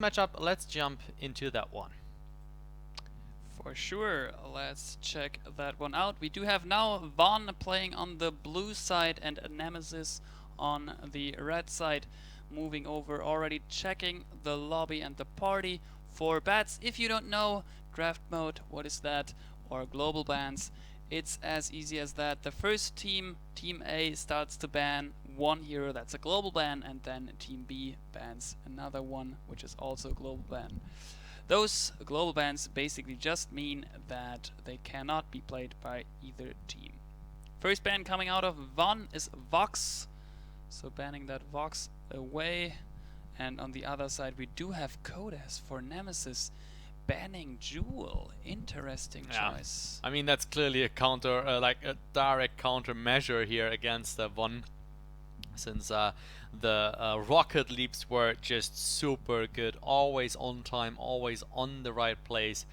matchup, let's jump into that one. For sure, let's check that one out. We do have now Vaughn playing on the blue side and Nemesis on the red side. Moving over, already checking the lobby and the party for bats. If you don't know draft mode, what is that, or global bans, it's as easy as that. The first team, Team A, starts to ban one hero, that's a global ban, and then Team B bans another one, which is also a global ban. Those global bans basically just mean that they cannot be played by either team. First ban coming out of Von is Vox, so banning that Vox away. And on the other side we do have Codas for Nemesis, banning Jewel. Interesting choice. I mean, that's clearly a counter, like a direct counter measure here against Von, since the rocket leaps were just super good, always on time, always on the right place.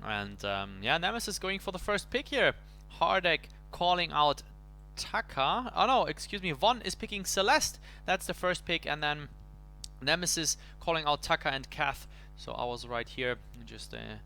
And yeah, Nemesis going for the first pick here. Hardek calling out Taka. Oh no, excuse me, Von is picking Celeste. That's the first pick, and then Nemesis calling out Taka and Kath. So I was right here, just in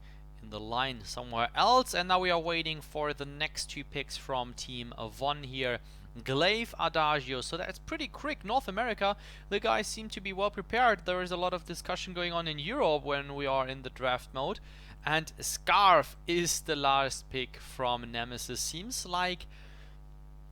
the line somewhere else. And now we are waiting for the next two picks from Team Von here. Glaive, Adagio, so that's pretty quick. North America, the guys seem to be well prepared. There is a lot of discussion going on in Europe when we are in the draft mode. And Scarf is the last pick from Nemesis. Seems like,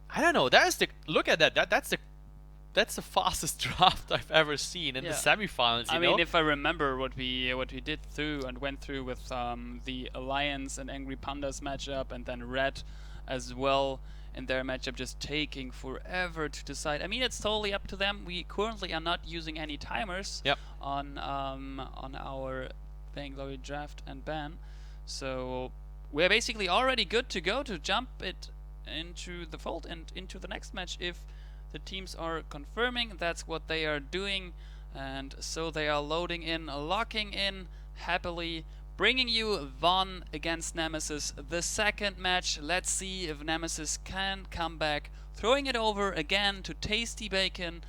I don't know, there's the, look at that, that's the fastest draft I've ever seen in the semifinals. I mean, if I remember what we did through and went through with the Alliance and Angry Pandas matchup, and then Red as well in their matchup, just taking forever to decide. I mean, it's totally up to them. We currently are not using any timers on our Vainglory draft and ban, so we're basically already good to go to jump it into the fold and into the next match if the teams are confirming that's what they are doing. And so they are loading in, locking in happily, bringing you Von against Nemesis, the second match. Let's see if Nemesis can come back, throwing it over again to Tasty Bacon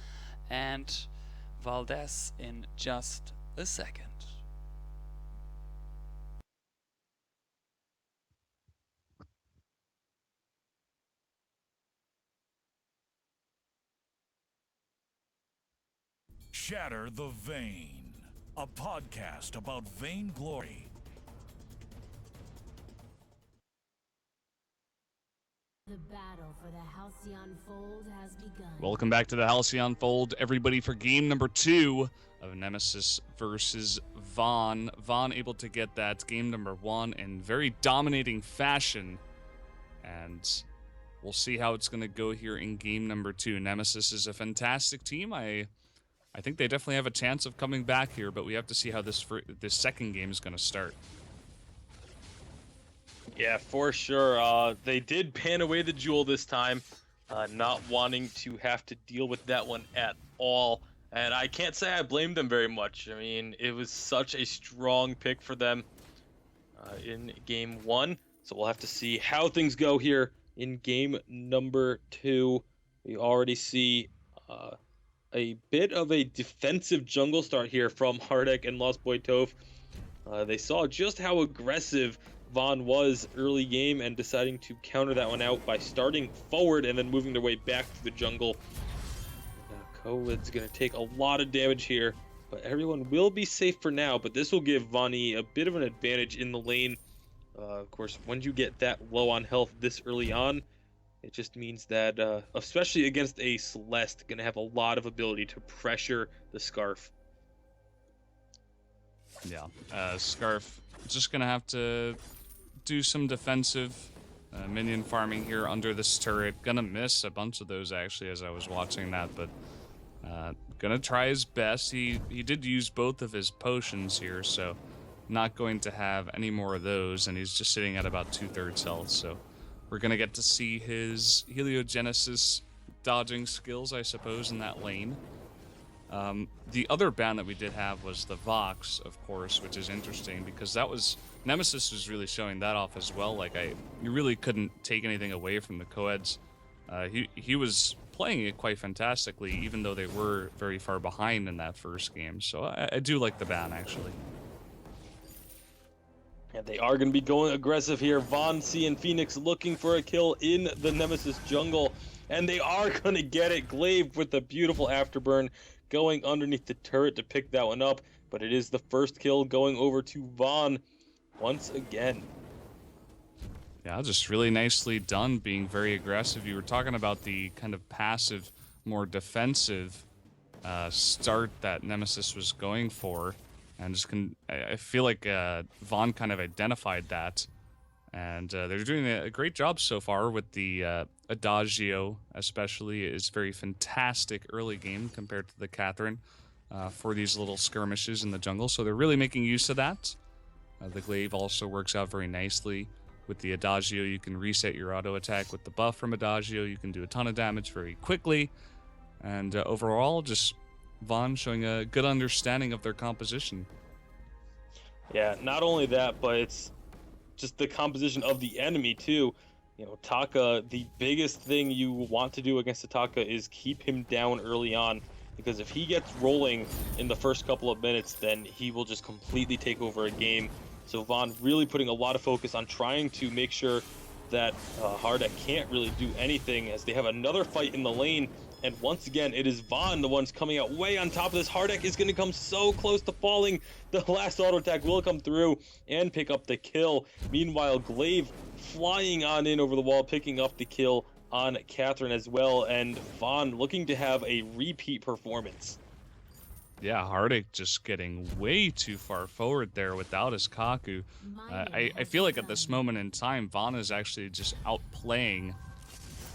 and Valdez in just a second. Shatter the Vain, a podcast about vainglory. The battle for the Halcyon Fold has begun. Welcome back to the Halcyon Fold, everybody, for game number 2 of Nemesis versus Von. Von able to get that game number 1 in very dominating fashion, and we'll see how it's going to go here in game number 2. Nemesis is a fantastic team. I think they definitely have a chance of coming back here, but we have to see how this second game is going to start. Yeah, for sure. They did ban away the Jewel this time, not wanting to have to deal with that one at all. And I can't say I blame them very much. I mean, it was such a strong pick for them in game 1. So we'll have to see how things go here in game number 2. We already see a bit of a defensive jungle start here from Hardek and Lost Boy Toph. They saw just how aggressive Von was early game and deciding to counter that one out by starting forward and then moving their way back to the jungle. Covid's going to take a lot of damage here, but everyone will be safe for now. But this will give Vonnie a bit of an advantage in the lane. Of course, when you get that low on health this early on, it just means that, especially against a Celeste, going to have a lot of ability to pressure the Scarf. Yeah, Scarf just going to have to do some defensive minion farming here under this turret. Gonna miss a bunch of those, actually, as I was watching that, but gonna try his best. He did use both of his potions here, so not going to have any more of those, and he's just sitting at about 2/3 health, so we're going to get to see his Heliogenesis dodging skills, I suppose, in that lane. The other ban that we did have was the Vox, of course, which is interesting because that was... Nemesis was really showing that off as well. Like, you really couldn't take anything away from the co-eds. He was playing it quite fantastically, even though they were very far behind in that first game. So I do like the ban, actually. And they are going to be going aggressive here. Von C and Phoenix looking for a kill in the Nemesis jungle. And they are going to get it. Glaive with a beautiful afterburn going underneath the turret to pick that one up. But it is the first kill going over to Von once again. Yeah, just really nicely done, being very aggressive. You were talking about the kind of passive, more defensive start that Nemesis was going for. And I feel like Von kind of identified that. And they're doing a great job so far with the Adagio, especially. Is very fantastic early game compared to the Catherine for these little skirmishes in the jungle. So they're really making use of that. The Glaive also works out very nicely. With the Adagio, you can reset your auto attack with the buff from Adagio. You can do a ton of damage very quickly. And overall, just Von showing a good understanding of their composition. Yeah, not only that, but it's just the composition of the enemy too. You know, Taka, the biggest thing you want to do against Taka is keep him down early on, because if he gets rolling in the first couple of minutes, then he will just completely take over a game. So Von really putting a lot of focus on trying to make sure that Hardek can't really do anything, as they have another fight in the lane. And once again, it is Von, the ones coming out way on top of this. Hardek is going to come so close to falling. The last auto attack will come through and pick up the kill. Meanwhile, Glaive flying on in over the wall, picking up the kill on Catherine as well. And Von looking to have a repeat performance. Yeah, Hardek just getting way too far forward there without his Kaku. I feel like at this moment in time, Von is actually just outplaying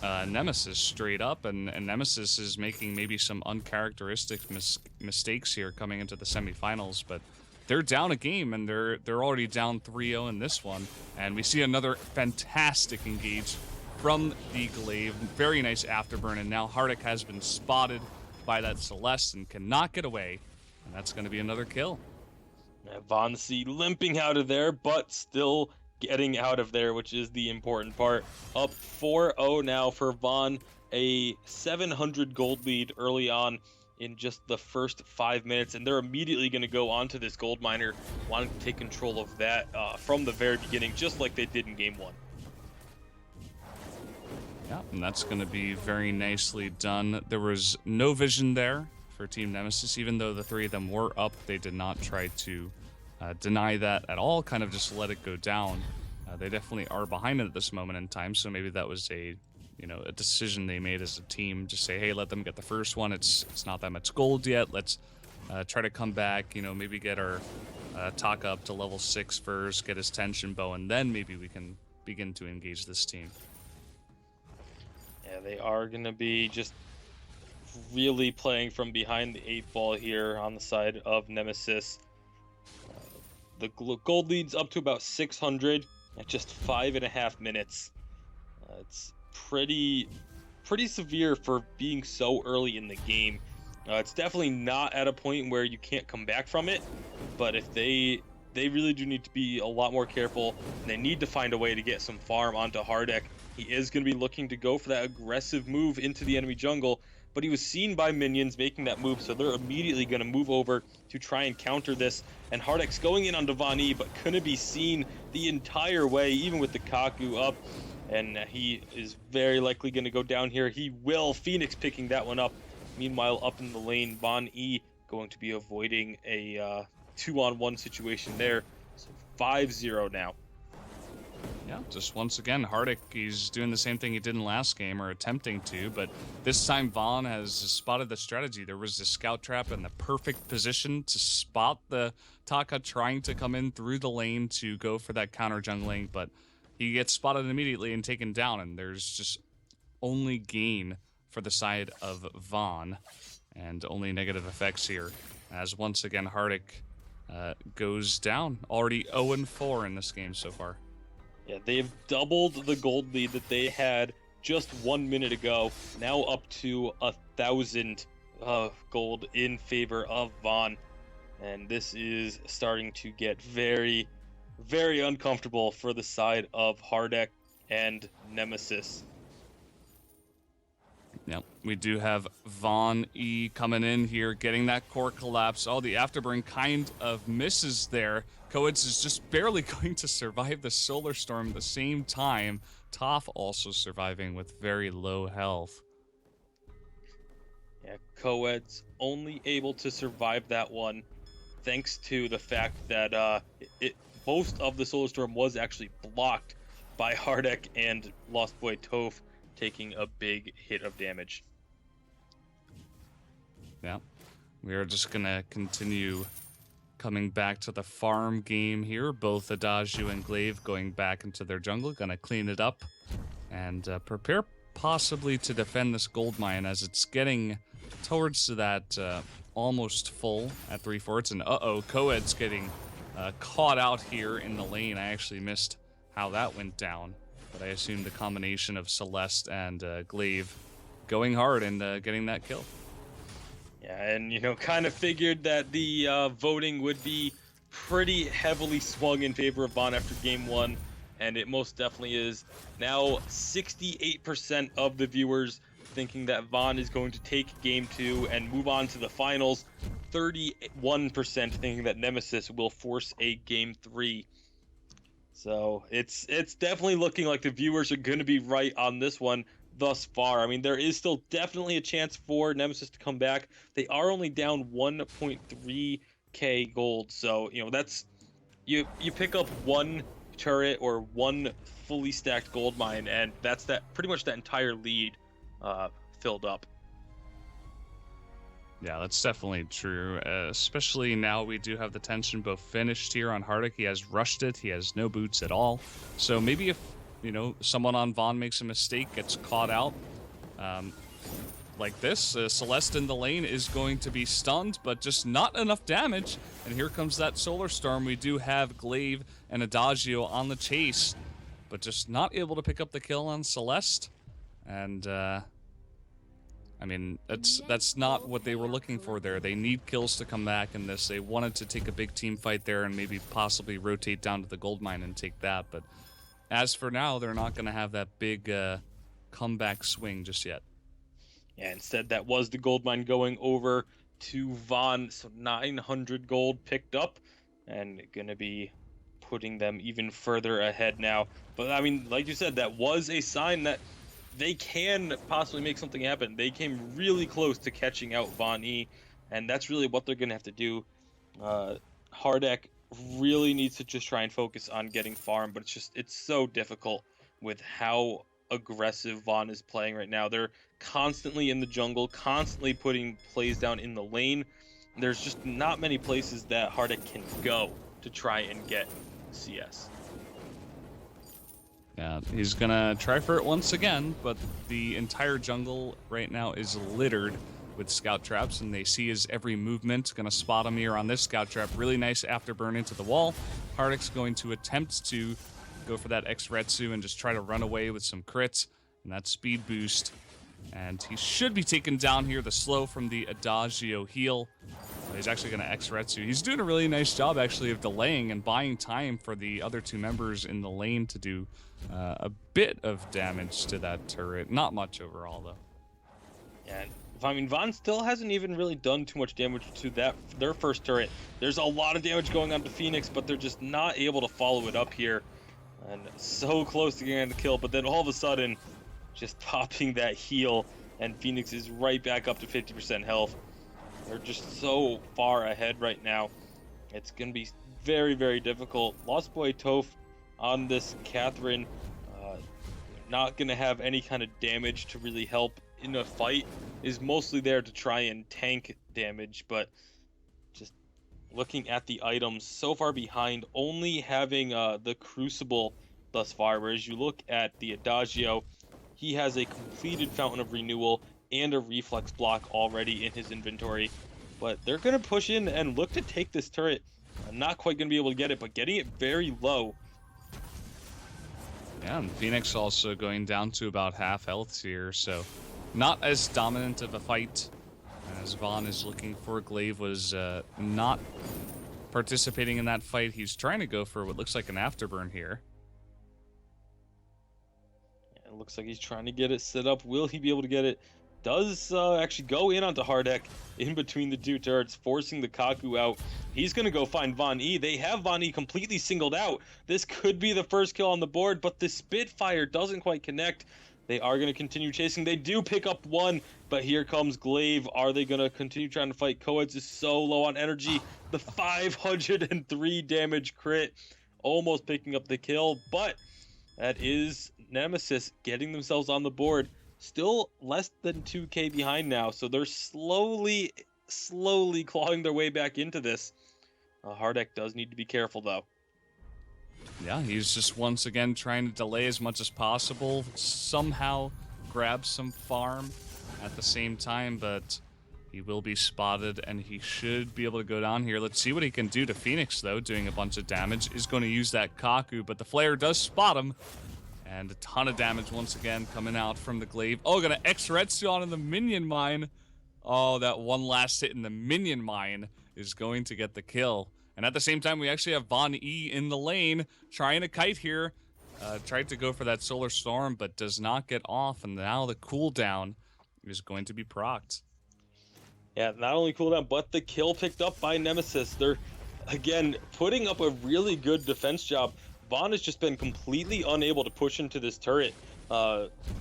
Nemesis straight up, and Nemesis is making maybe some uncharacteristic mistakes here coming into the semifinals, but they're down a game, and they're already down 3-0 in this one, and we see another fantastic engage from the Glaive. Very nice afterburn, and now Hardek has been spotted by that Celeste and cannot get away, and that's going to be another kill. Von C limping out of there, but still getting out of there, which is the important part. Up 4-0 now for Von, a 700 gold lead early on in just the first 5 minutes, and they're immediately going to go onto this gold miner, wanting to take control of that from the very beginning, just like they did in game 1. Yeah, and that's going to be very nicely done. There was no vision there for Team Nemesis. Even though the three of them were up, they did not try to deny that at all, kind of just let it go down. They definitely are behind it at this moment in time, so maybe that was a decision they made as a team. Just say, hey, let them get the first one. It's not that much gold yet. Let's try to come back, maybe get our Taka up to level 6 first, get his tension bow, and then maybe we can begin to engage this team. Yeah, they are going to be just really playing from behind the 8-ball here on the side of Nemesis. The gold lead's up to about 600 at just 5.5 minutes. It's pretty severe for being so early in the game. It's definitely not at a point where you can't come back from it, but if they really do need to be a lot more careful, and they need to find a way to get some farm onto Hardek. He is going to be looking to go for that aggressive move into the enemy jungle, but he was seen by minions making that move, so they're immediately going to move over to try and counter this. And Hardek's going in on Devon E, but couldn't be seen the entire way, even with the Kaku up. And he is very likely going to go down here. He will. Phoenix picking that one up. Meanwhile, up in the lane, Von E going to be avoiding a 2-on-1 situation there. So 5-0 now. Yeah, just once again, Hardek, he's doing the same thing he did in last game, or attempting to, but this time Von has spotted the strategy. There was the scout trap in the perfect position to spot the Taka trying to come in through the lane to go for that counter jungling, but he gets spotted immediately and taken down, and there's just only gain for the side of Von, and only negative effects here, as once again Hardek goes down. Already 0-4 in this game so far. Yeah, they've doubled the gold lead that they had just 1 minute ago, now up to 1,000 gold in favor of Von. And this is starting to get very, very uncomfortable for the side of Hardek and Nemesis. Yep, we do have Vaughn E coming in here, getting that core collapse. Oh, the afterburn kind of misses there. Coeds is just barely going to survive the Solar Storm at the same time. Toph also surviving with very low health. Yeah, Coed's only able to survive that one thanks to the fact that most of the Solar Storm was actually blocked by Hardek and Lost Boy Toph taking a big hit of damage. Yeah, we are just going to continue coming back to the farm game here. Both Adagio and Glaive going back into their jungle, going to clean it up and prepare possibly to defend this gold mine as it's getting towards that almost full at 3/4. And Coed's getting caught out here in the lane. I actually missed how that went down, but I assume the combination of Celeste and Glaive going hard and getting that kill. Yeah, and kind of figured that the voting would be pretty heavily swung in favor of Vaughn after game 1, and it most definitely is. Now 68% of the viewers thinking that Vaughn is going to take game 2 and move on to the finals. 31% thinking that Nemesis will force a game 3. So it's definitely looking like the viewers are going to be right on this one thus far. I mean, there is still definitely a chance for Nemesis to come back. They are only down 1.3k gold, so that's you pick up one turret or one fully stacked gold mine, and that's pretty much that entire lead filled up. Yeah, that's definitely true, especially now we do have the tension both finished here on Hardek. He has rushed it, he has no boots at all. So maybe if, someone on Vaughn makes a mistake, gets caught out, like this, Celeste in the lane is going to be stunned, but just not enough damage. And here comes that Solar Storm. We do have Glaive and Adagio on the chase, but just not able to pick up the kill on Celeste. And, I mean, that's not what they were looking for there. They need kills to come back in this. They wanted to take a big team fight there and maybe possibly rotate down to the gold mine and take that. But as for now, they're not going to have that big comeback swing just yet. Yeah, instead that was the gold mine going over to Vaughn. So 900 gold picked up and going to be putting them even further ahead now. But I mean, like you said, that was a sign that they can possibly make something happen. They came really close to catching out Vaughn E, and that's really what they're going to have to do. Hardek really needs to just try and focus on getting farm, but it's so difficult with how aggressive Vaughn is playing right now. They're constantly in the jungle, constantly putting plays down in the lane. There's just not many places that Hardek can go to try and get CS. Yeah, he's gonna try for it once again, but the entire jungle right now is littered with scout traps, and they see his every movement. Gonna spot him here on this scout trap. Really nice afterburn into the wall. Hardek's going to attempt to go for that X-Retsu and just try to run away with some crits and that speed boost. And he should be taken down here. The slow from the Adagio heal. He's actually going to X-Retsu. He's doing a really nice job, actually, of delaying and buying time for the other two members in the lane to do a bit of damage to that turret. Not much overall, though. Yeah, I mean, Vaughn still hasn't even really done too much damage to their first turret. There's a lot of damage going on to Phoenix, but they're just not able to follow it up here. And so close to getting the kill, but then all of a sudden, just popping that heal, and Phoenix is right back up to 50% health. They're just so far ahead right now. It's going to be very, very difficult. Lost Boy Toph on this Catherine, not going to have any kind of damage to really help in a fight. Is mostly there to try and tank damage, but just looking at the items, so far behind, only having the Crucible thus far, whereas you look at the Adagio, he has a completed Fountain of Renewal and a Reflex block already in his inventory. But they're going to push in and look to take this turret. I'm not quite going to be able to get it, but getting it very low. Yeah, and Phoenix also going down to about half health here, so not as dominant of a fight as Vaughn is looking for. Glaive was not participating in that fight. He's trying to go for what looks like an afterburn here. It looks like he's trying to get it set up. Will he be able to get it? does actually go in onto Hardek in between the two turrets, forcing the Kaku out. He's going to go find Von E. They have Von E completely singled out. This could be the first kill on the board, but the Spitfire doesn't quite connect. They are going to continue chasing. They do pick up one, but here comes Glaive. Are they going to continue trying to fight? Coeds is so low on energy. The 503 damage crit, almost picking up the kill, but that is Nemesis getting themselves on the board. Still less than 2k behind now, so they're slowly clawing their way back into this. Hardek does need to be careful, though. Yeah, he's just once again trying to delay as much as possible, somehow grab some farm at the same time, but he will be spotted and he should be able to go down here. Let's see what he can do to Phoenix, though, doing a bunch of damage. Is going to use that Kaku, but the Flare does spot him. And a ton of damage once again coming out from the Glaive. Oh, gonna X-Retsu onto the minion mine. Oh, that one last hit in the minion mine is going to get the kill. And at the same time, we actually have Von E in the lane, trying to kite here. Tried to go for that Solar Storm, but does not get off. And now the cooldown is going to be procced. Yeah, not only cooldown, but the kill picked up by Nemesis. They're, again, putting up a really good defense job. Vaughn has just been completely unable to push into this turret.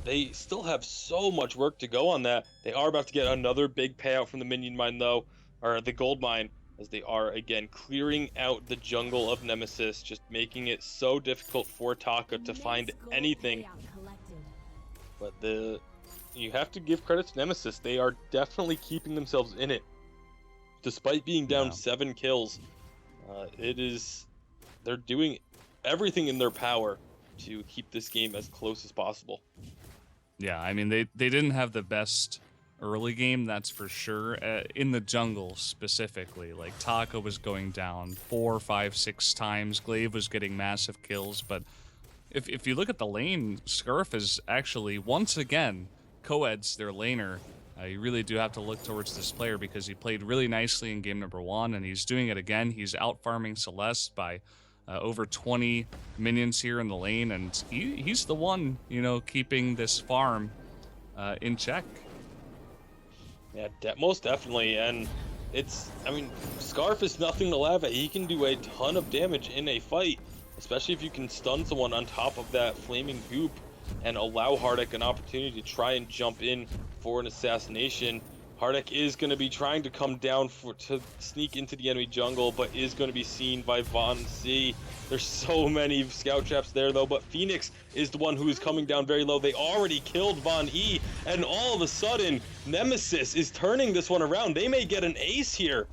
They still have so much work to go on that. They are about to get another big payout from the minion mine, though, or the gold mine, as they are, again, clearing out the jungle of Nemesis, just making it so difficult for Taka to find anything. But you have to give credit to Nemesis. They are definitely keeping themselves in it. Despite being down 7 kills, they're doing everything in their power to keep this game as close as possible. Yeah, I mean, they didn't have the best early game, that's for sure. In the jungle, specifically. Like, Taka was going down 4, 5, 6 times. Glaive was getting massive kills. But if you look at the lane, Scarf is actually, once again, co-eds their laner. You really do have to look towards this player because he played really nicely in game number 1, and he's doing it again. He's out-farming Celeste by over 20 minions here in the lane, and he's the one, keeping this farm in check. Yeah, most definitely, and Scarf is nothing to laugh at. He can do a ton of damage in a fight, especially if you can stun someone on top of that flaming goop and allow Hardek an opportunity to try and jump in for an assassination. Hardek is going to be trying to come down to sneak into the enemy jungle, but is going to be seen by Von C. There's so many scout traps there, though, but Phoenix is the one who is coming down very low. They already killed Von E, and all of a sudden, Nemesis is turning this one around. They may get an ace here.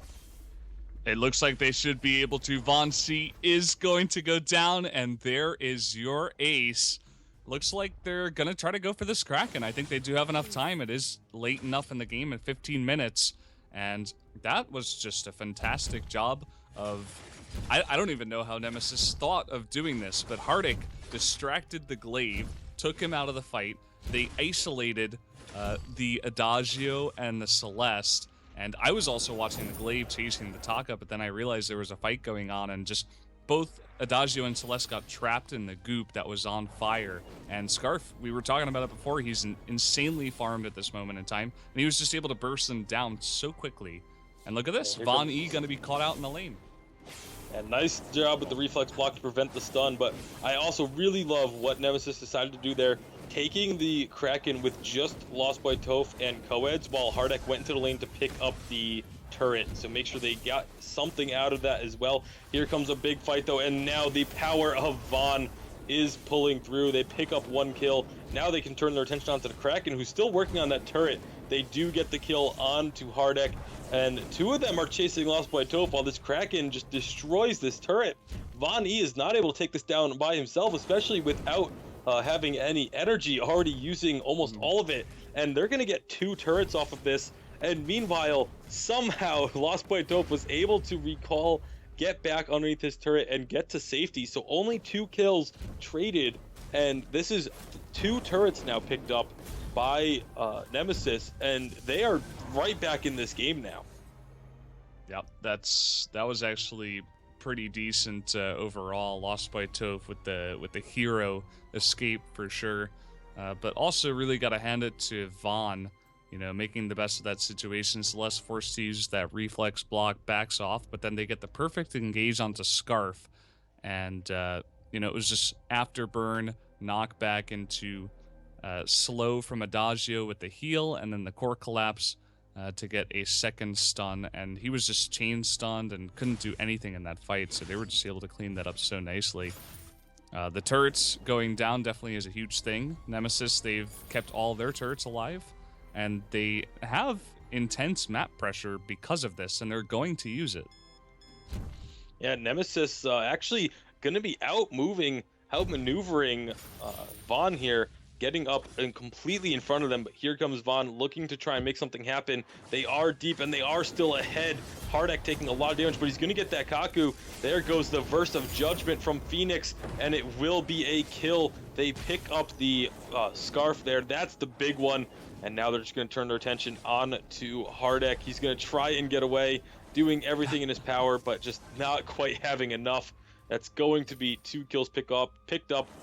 It looks like they should be able to. Von C is going to go down, and there is your ace. Looks like they're going to try to go for this Kraken. I think they do have enough time. It is late enough in the game at 15 minutes. And that was just a fantastic job of... I don't even know how Nemesis thought of doing this, but Hardek distracted the Glaive, took him out of the fight. They isolated the Adagio and the Celeste. And I was also watching the Glaive chasing the Taka, but then I realized there was a fight going on, and just both Adagio and Celeste got trapped in the goop that was on fire. And Scarf, we were talking about it before, he's insanely farmed at this moment in time, and he was just able to burst them down so quickly. And look at this, Von E going to be caught out in the lane. And nice job with the reflex block to prevent the stun, but I also really love what Nemesis decided to do there, taking the Kraken with just Lost Boy Toph and Coeds, while Hardek went into the lane to pick up the turret, so make sure they got something out of that as well. Here comes a big fight, though, and now the power of Vaughn is pulling through. They pick up 1 kill. Now they can turn their attention onto the Kraken, who's still working on that turret. They do get the kill onto Hardek, and 2 of them are chasing Lost Boy Toph while this Kraken just destroys this turret. Von E is not able to take this down by himself, especially without having any energy, already using almost all of it, and they're going to get 2 turrets off of this. And meanwhile, somehow Lost Boy Toph was able to recall, get back underneath his turret, and get to safety. So only 2 kills traded, and this is 2 turrets now picked up by Nemesis, and they are right back in this game now. Yep, that was actually pretty decent overall. Lost Boy Toph with the hero escape for sure, but also really got to hand it to Vaughn. making the best of that situation. Celeste forced to use that reflex block, backs off, but then they get the perfect engage onto Scarf. And, it was just afterburn, knock back into slow from Adagio with the heal, and then the core collapse to get a second stun. And he was just chain stunned and couldn't do anything in that fight, so they were just able to clean that up so nicely. The turrets going down definitely is a huge thing. Nemesis, they've kept all their turrets alive, and they have intense map pressure because of this, and they're going to use it. Yeah, Nemesis actually going to be outmaneuvering Vaughn here, getting up and completely in front of them. But here comes Vaughn looking to try and make something happen. They are deep and they are still ahead. Hardek taking a lot of damage, but he's going to get that Kaku. There goes the Verse of Judgment from Phoenix, and it will be a kill. They pick up the Scarf there. That's the big one. And now they're just going to turn their attention on to Hardek. He's going to try and get away, doing everything in his power, but just not quite having enough. That's going to be 2 kills picked up.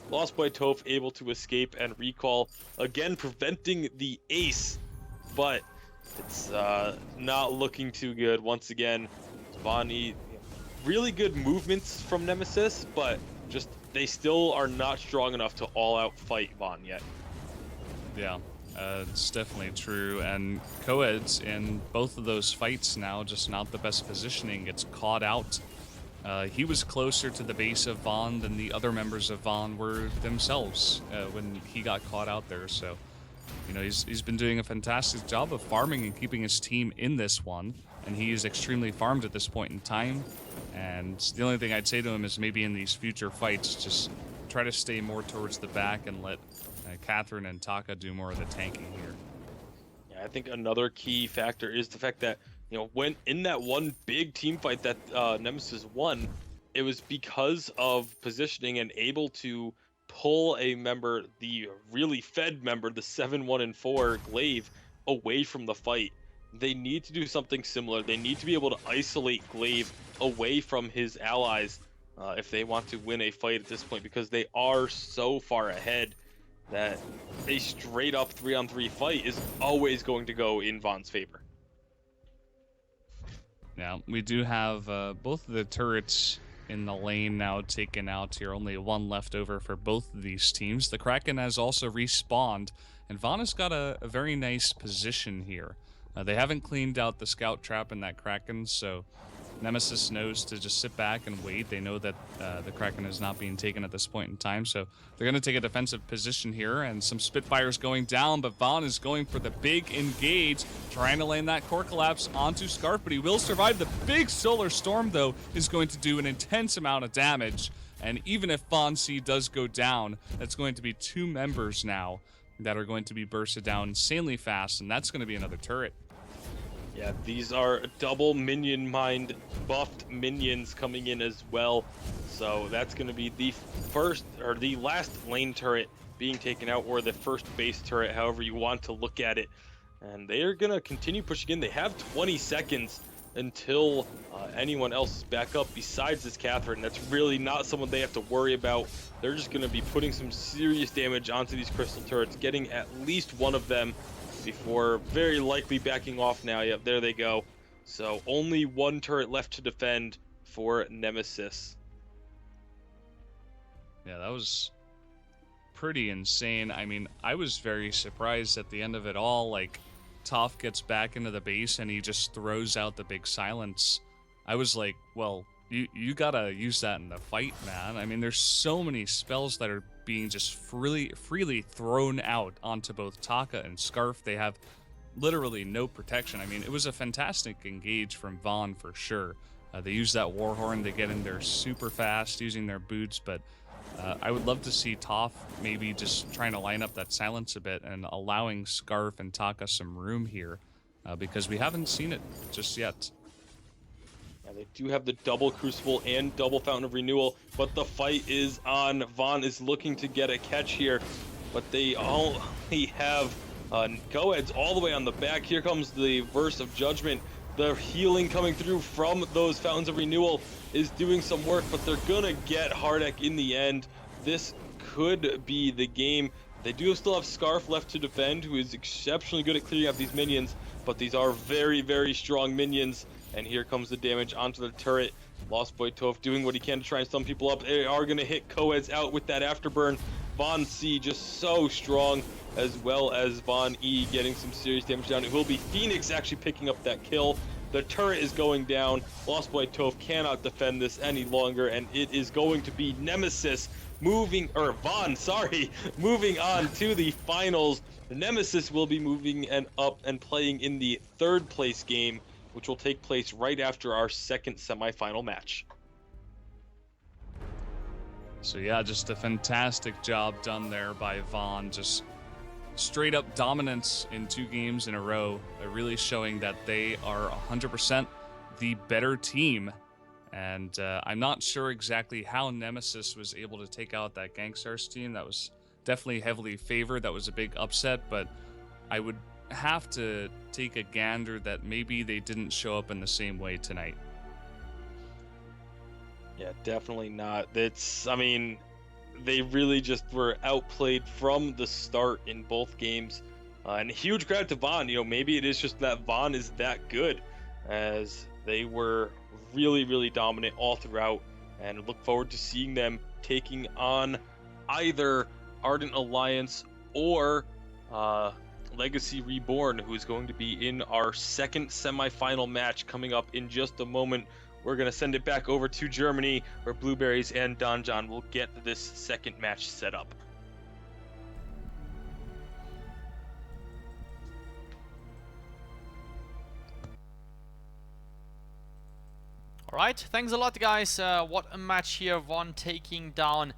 Lost by Toph, able to escape and recall. Again, preventing the ace, but it's not looking too good. Once again, Vaughn, really good movements from Nemesis, but just they still are not strong enough to all-out fight Vaughn yet. Yeah. It's definitely true, and Coeds in both of those fights now, just not the best positioning, gets caught out. He was closer to the base of Vaughn than the other members of Vaughn were themselves when he got caught out there, so he's been doing a fantastic job of farming and keeping his team in this one, and he is extremely farmed at this point in time. And the only thing I'd say to him is maybe in these future fights, just try to stay more towards the back and let Catherine and Taka do more of the tanking here. Yeah, I think another key factor is the fact that, when in that one big team fight that Nemesis won, it was because of positioning and able to pull a member, the really fed member, the 7-1 and 4 Glaive, away from the fight. They need to do something similar. They need to be able to isolate Glaive away from his allies if they want to win a fight at this point, because they are so far ahead that a straight up 3-on-3 fight is always going to go in Vaughn's favor. Now, we do have both of the turrets in the lane now taken out here. Only one left over for both of these teams. The Kraken has also respawned, and Vaughn has got a very nice position here. They haven't cleaned out the scout trap in that Kraken, so Nemesis knows to just sit back and wait. They know that the Kraken is not being taken at this point in time, so they're going to take a defensive position here, and some Spitfires going down, but Vaughn is going for the big engage, trying to land that core collapse onto Scarf, but he will survive. The big Solar Storm, though, is going to do an intense amount of damage, and even if Vaughn C does go down, that's going to be 2 members now that are going to be bursted down insanely fast, and that's going to be another turret. Yeah, these are double minion mind buffed minions coming in as well. So that's going to be the first or the last lane turret being taken out, or the first base turret, however you want to look at it. And they are going to continue pushing in. They have 20 seconds until anyone else is back up besides this Catherine. That's really not someone they have to worry about. They're just going to be putting some serious damage onto these crystal turrets, getting at least one of them before very likely backing off now. Yep, there they go. So only one turret left to defend for Nemesis. Yeah, that was pretty insane. I mean, I was very surprised at the end of it all. Like, Toph gets back into the base and he just throws out the big silence. I was like, well, you gotta use that in the fight, man. I mean, there's so many spells that are being just freely thrown out onto both Taka and Scarf. They have literally no protection. I mean, it was a fantastic engage from Vaughn for sure. They use that Warhorn to get in there super fast using their boots, but I would love to see Toph maybe just trying to line up that silence a bit and allowing Scarf and Taka some room here, because we haven't seen it just yet. Yeah, they do have the double Crucible and double Fountain of Renewal, but the fight is on. Vaughn is looking to get a catch here, but they only have Coeds all the way on the back. Here comes the Verse of Judgment. The healing coming through from those Fountains of Renewal is doing some work, but they're gonna get Hardek in the end. This could be the game. They do still have Scarf left to defend, who is exceptionally good at clearing out these minions, but these are very, very strong minions. And here comes the damage onto the turret. Lost Boy Toph doing what he can to try and stun people up. They are going to hit Coeds out with that afterburn. Von C just so strong, as well as Von E getting some serious damage down. It will be Phoenix actually picking up that kill. The turret is going down. Lost Boy Toph cannot defend this any longer, and it is going to be Nemesis moving on to the finals. Nemesis will be moving up and playing in the 3rd place game, which will take place right after our 2nd semifinal match. So yeah, just a fantastic job done there by Vaughn. Just straight up dominance in 2 games in a row, really showing that they are 100% the better team. And I'm not sure exactly how Nemesis was able to take out that Gangstars team. That was definitely heavily favored. That was a big upset, but I would have to take a gander that maybe they didn't show up in the same way tonight. Yeah, definitely not. I mean, they really just were outplayed from the start in both games. And huge credit to Vaughn. You know, maybe it is just that Vaughn is that good, as they were really, really dominant all throughout. And look forward to seeing them taking on either Ardent Alliance or Legacy Reborn, who is going to be in our 2nd semifinal match coming up in just a moment. We're going to send it back over to Germany, where Blueberries and Don John will get this 2nd match set up. Alright, thanks a lot guys. What a match here. Von taking down